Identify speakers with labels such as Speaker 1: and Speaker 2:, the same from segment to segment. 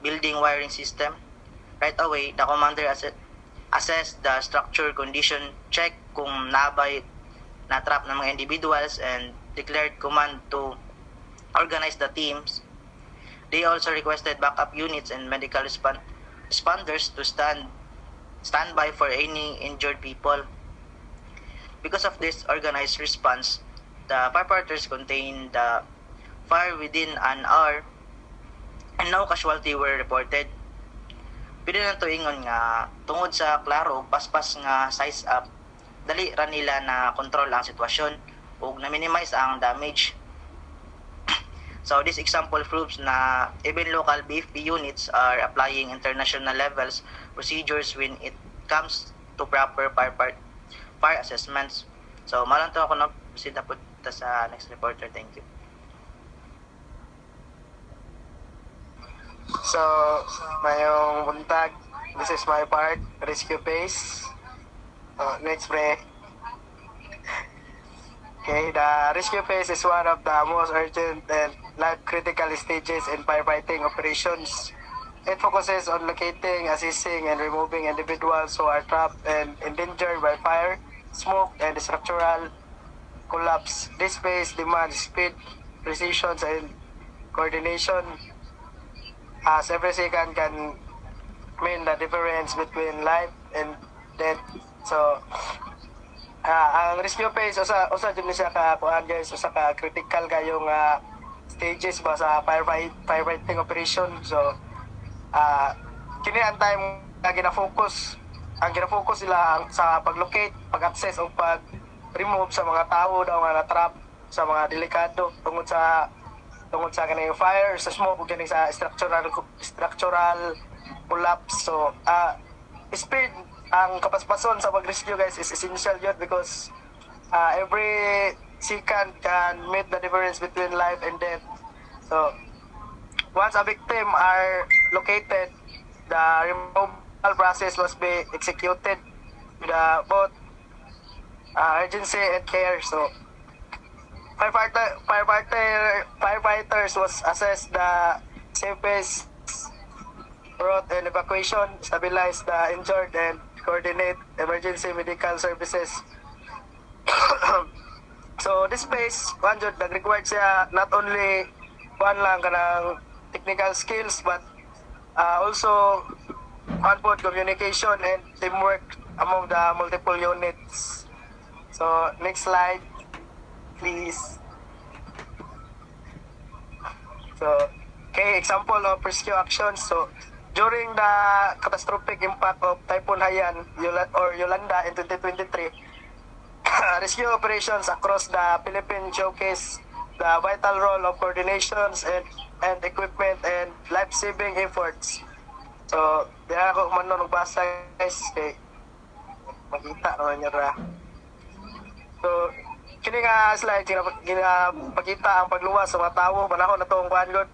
Speaker 1: building wiring system. Right away, the commander assess the structure condition, check kung nabay na-trap ng mga individuals, and declared command to organize the teams. They also requested backup units and medical responders to stand by for any injured people. Because of this organized response, the firefighters contained the fire within an hour and no casualty were reported. Pwede na to ingon nga tungod sa klaro paspas nga size up, dali ra nila na control ang sitwasyon ug na minimize ang damage. So this example proves na even local BFP units are applying international levels procedures when it comes to proper fire assessments. So malang to ako na bisita po sa next reporter. Thank you.
Speaker 2: So, mayong buntag, this is my part, rescue phase. Next, pre. Okay, the rescue phase is one of the most urgent and life-critical stages in firefighting operations. It focuses on locating, assisting, and removing individuals who are trapped and endangered by fire, smoke, and structural collapse. This phase demands speed, precision, and coordination, as every second can mean the difference between life and death. So, ang rescue phase usa jud ni siya ka kuan guys, usa ka critical kayong stages ba sa firefighting operation. So, kini ang time na gina-focus nila sa pag-locate, pag-access o pag-remove sa mga tao daw nga na-trap sa mga delikado tungod sa kaning fire, sa smoke, ug kaning sa structural collapse. So, speed ang kapaspason sa pag-rescue guys is essential yun because every second can make the difference between life and death. So, once a victim are located, the removal process must be executed with both urgency and care. So, firefighters was assess the safest route and evacuation, stabilize the injured, and coordinate emergency medical services. So this phase, nag-required siya not only one lang kanang technical skills but also on-board communication and teamwork among the multiple units. So next slide, please. So, okay, example of rescue actions. So, during the catastrophic impact of Typhoon Haiyan or Yolanda in 2023, rescue operations across the Philippines showcase the vital role of coordinations and equipment and life-saving efforts. So, di ako umano nagbasa guys, kay makita naman nyo ra. So, kini nga slide ginapakita ang pagluwas sa mga tao panahon na itong kuanlod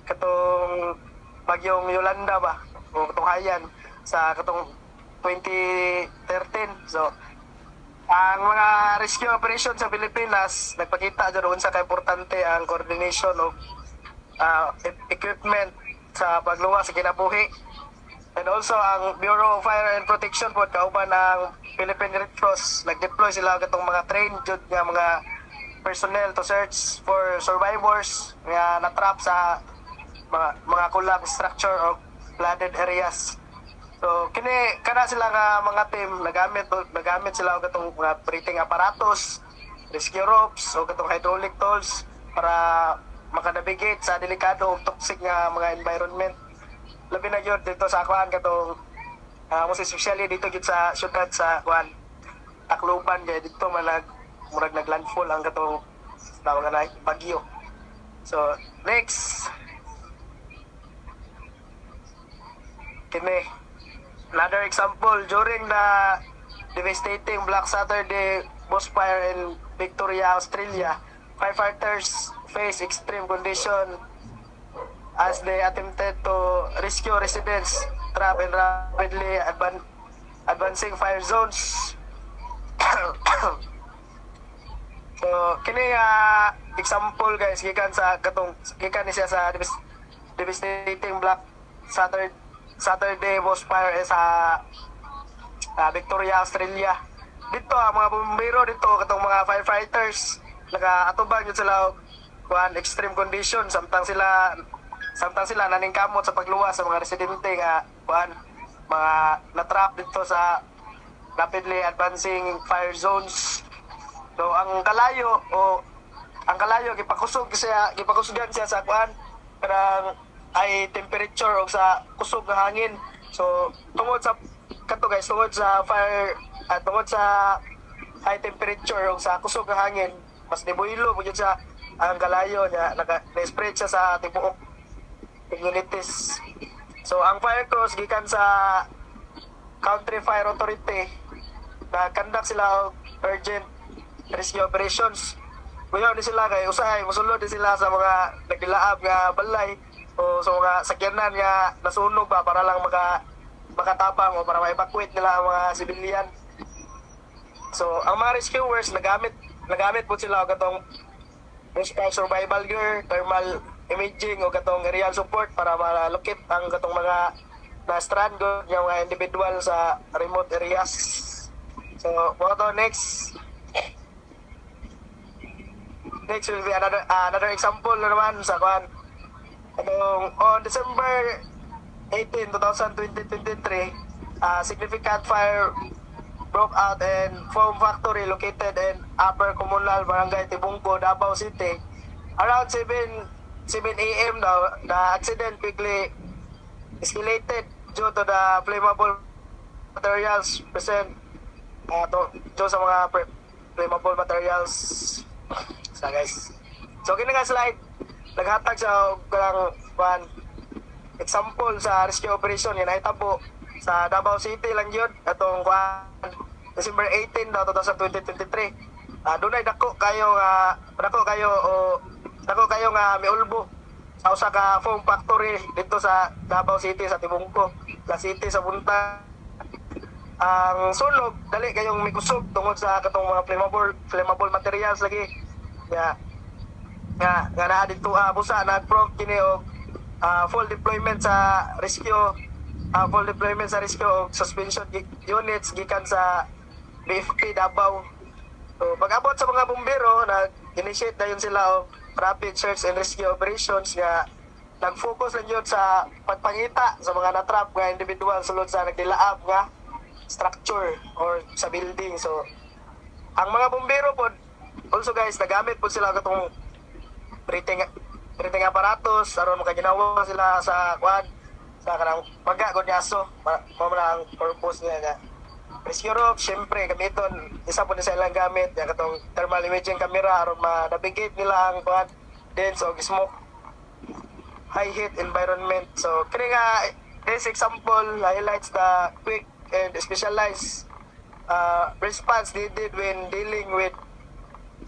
Speaker 2: katong bagyong Yolanda ba o katong Haiyan sa katong 2013. So ang mga rescue operation sa Pilipinas nagpakita doon sa kaimportante ang coordination of equipment sa pagluwas sa kinabuhi. And also ang Bureau of Fire and Protection po kauban ang Philippine Red Cross, nag-deploy sila katong mga trained jud nga mga personnel to search for survivors nga na-trap sa mga collapse structure or flooded areas. So kini kana sila nga mga team nagamit sila og katong mga breathing apparatus, rescue ropes o katong hydraulic tools para makanavigate sa delikado ug toxic nga mga environment. Labi na yun dito sa kuan katong most especially dito gid sa syudad sa kuan Tacloban kaya dito murag naglandfall ang katong tawag na bagyo. So next, kini another example during the devastating Black Saturday bushfire in Victoria, Australia, firefighters face extreme condition as they attempted to rescue residents trapped in rapidly advancing fire zones. So kini example guys gikan ni siya sa devastating Black Saturday most fire sa Victoria, Australia. Dito ang mga bumbero dito katong mga firefighters nakaatubang yun sila kuan extreme condition samtang sila naningkamot sa pagluwas sa mga residente nga kuan mga na-trap dito sa rapidly advancing fire zones. So ang kalayo gipakusgan siya sa kuan kanang ay temperature o sa kusog nga hangin. So tungod sa fire at tungod sa high temperature o sa kusog nga hangin mas nibuhilo mo sa ang kalayo niya na-spread siya sa tibuok communities. So ang fire crews gikan sa Country Fire Authority na conduct sila og urgent rescue operations. Kuya ni sila kay usahay mosulod din sila sa mga nagdilaab nga balay o sa mga sakyanan nga nasunog ba para lang makatabang o para ma-evacuate nila ang mga civilian. So ang mga rescuers nagamit po sila og katong survival gear, thermal imaging o katong aerial support para malocate ang katong mga na-strand nga mga individual sa remote areas. So what next will be another example na naman sa kuan. On December 18, 2023, significant fire broke out in foam factory located in Upper Comunal, Barangay Tibungco, Davao City. Around 7 a.m. now, the accident quickly escalated due to the flammable materials present due sa mga flammable materials. So guys, so kini nga slide naghatag sa kanang example sa rescue operation yan ay tabo sa Davao City lang yun atong December 18 daw 2023. Dunay dako kayo nga miulbo sa usa ka foam factory dito sa Davao City sa Tibungco, la city sa Bunta. Ang sunog dali kayong mikusog tungod sa katong mga flammable materials lagi. Nga naa dito busa nag-prompt kini og full deployment sa rescue og suspension units gikan sa BFP Davao. So pag-abot sa mga bumbero nag-initiate dayon sila og rapid search and rescue operations nga nag-focus lang yun sa pagpangita sa mga na-trap nga individual sulod sa nagdilaab nga structure or sa building. So ang mga bumbero po also guys nagamit po sila katong breathing apparatus aron makaginawa sila sa kanang pagkagod niya aso mo na ang purpose niya nga rescue rope. Syempre gamiton isa po ni sa ilang gamit nga katong thermal imaging camera aron ma-navigate nila ang dense o smoke high heat environment. So kini nga this example highlights the quick and specialized response needed when dealing with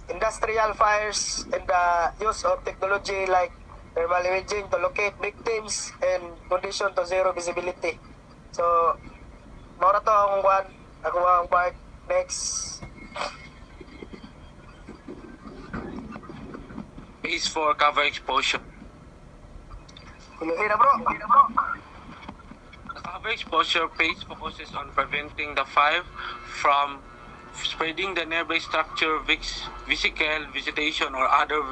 Speaker 2: industrial fires and the use of technology like thermal imaging to locate victims and condition to zero visibility. So mora to ang part next.
Speaker 3: Phase 4 cover exposure.
Speaker 2: Hina bro.
Speaker 3: The cover exposure phase focuses on preventing the fire from spreading the nearby structure, vehicle, vegetation, or other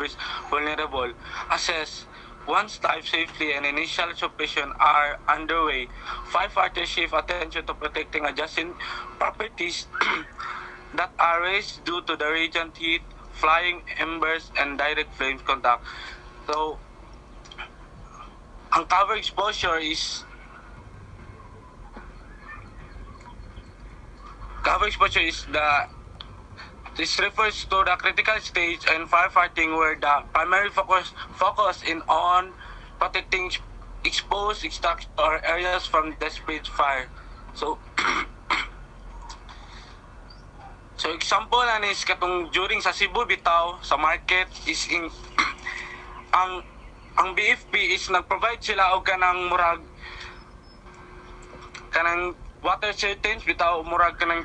Speaker 3: vulnerable. Assess once type safely and initial suppression are underway. Firefighters shift attention to protecting adjacent properties that are raised due to the radiant heat, flying embers, and direct flame contact. So, ang cover exposure is this refers to the critical stage in firefighting where the primary focus in on protecting exposed structures or areas from the spread fire. So so example is katong during sa Cebu bitaw sa market is in ang BFP is nag-provide sila og kanang water curtains bitaw murag kanang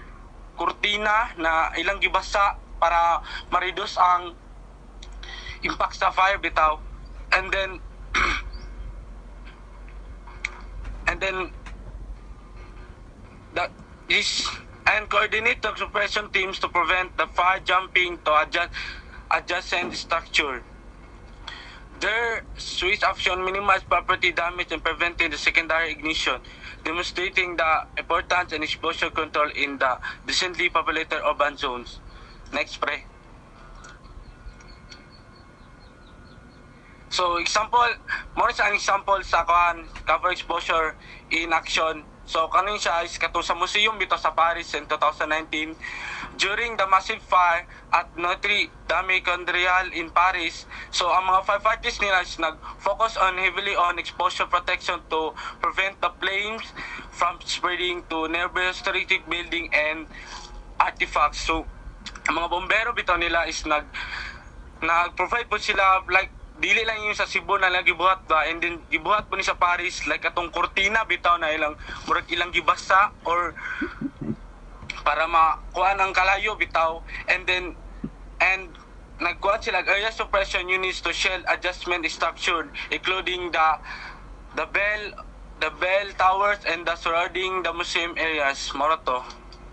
Speaker 3: kurtina na ilang gibasa para ma-reduce ang impact sa fire bitaw. And then then and coordinate the suppression teams to prevent the fire jumping to adjacent structure. Their swift action minimize property damage and preventing the secondary ignition, demonstrating the importance and exposure control in the densely populated urban zones. Next, pre. So, example, more sa ang example sa cover exposure in action. So, kanin siya is katong sa museum dito sa Paris in 2019. During the massive fire at Notre Dame Cathedral in Paris, so ang mga firefighters nila is nag-focus on heavily on exposure protection to prevent the flames from spreading to nearby historic building and artifacts. So, ang mga bombero bitaw nila is nag-provide po sila like dili lang yung sa Cebu na lang gibuhat ba, and then gibuhat po ni sa Paris like atong kurtina bitaw na ilang murag ilang gibasa or para makuha ng kalayo bitaw, and nagkuha sila area suppression units to shell adjustment structure including the bell towers and the surrounding the museum areas. Moro to.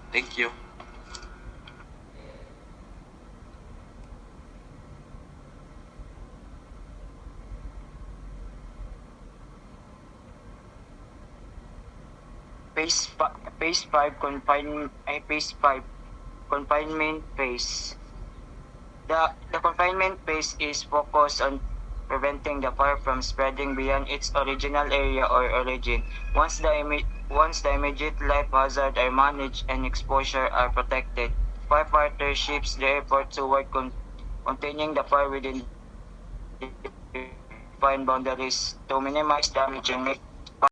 Speaker 3: Thank you.
Speaker 4: Phase 5 confinement phase. The confinement phase is focused on preventing the fire from spreading beyond its original area or origin. Once the immediate life hazard are managed and exposure are protected, firefighter shifts the effort toward containing the fire within defined boundaries to minimize damage and make